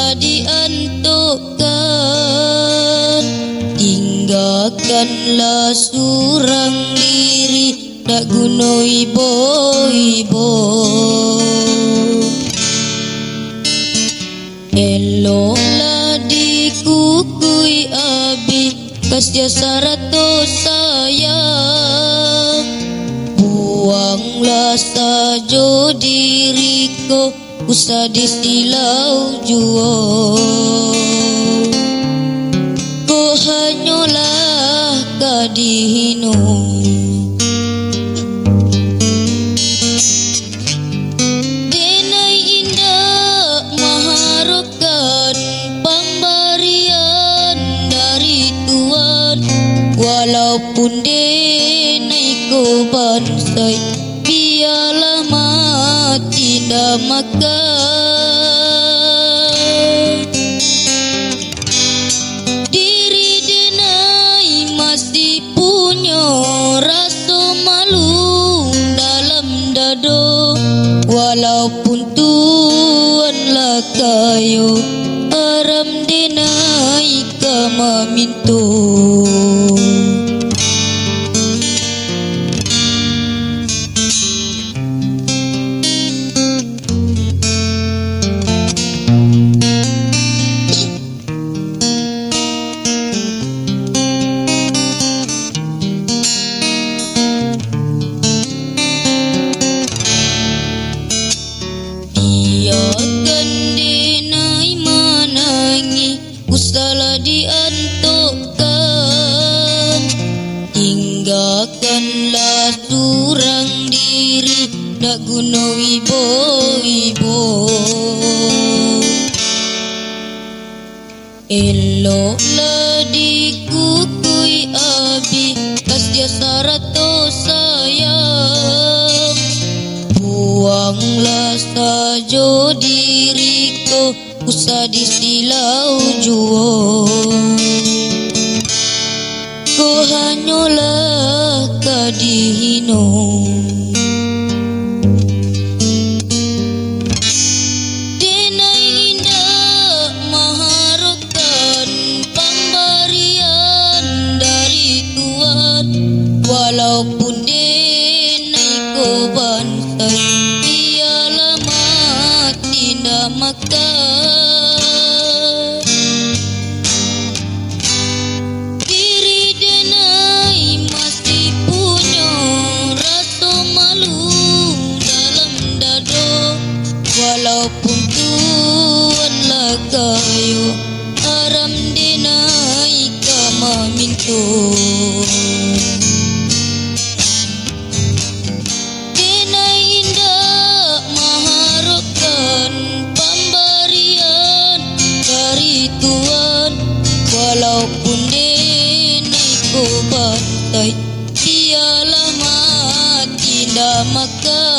telah diantukkan. Tinggalkanlah surang diri, dak guna ibo-ibo. Eloklah dikukui abi, kas jasa rato sayang. Buanglah sajo diriku, usah disilau juo. Ko hanyalah kadihino. Denai indah mengharapkan pemberian dari Tuhan. Walaupun denai ko bansai, biarlah mati dah makan. Diri denai masih punya rasa malu dalam dado. Walaupun Tuhanlah kayo, aram denai kama minto. Biarkan denai menangi, usahlah diantukkan. Tinggalkanlah surang diri, dak guna ibo-ibo. Eloklah dikukui abi, kas jasa rato sayang. Buanglah sajo diriku, usah disilau juo. Ko hanyalah kadihino. Denai indah mengharapkan pemberian dari Tuhan. Walaupun denai ko bansai, biarlah mati dah makan. Diri denai masih punya rasa malu dalam dado. Walaupun Tuhanlah kayo, aram denai kama minto. Denai indah mengharapkan pemberian dari Tuhan. Walaupun denai ko bantai, biarlah mati dah makan.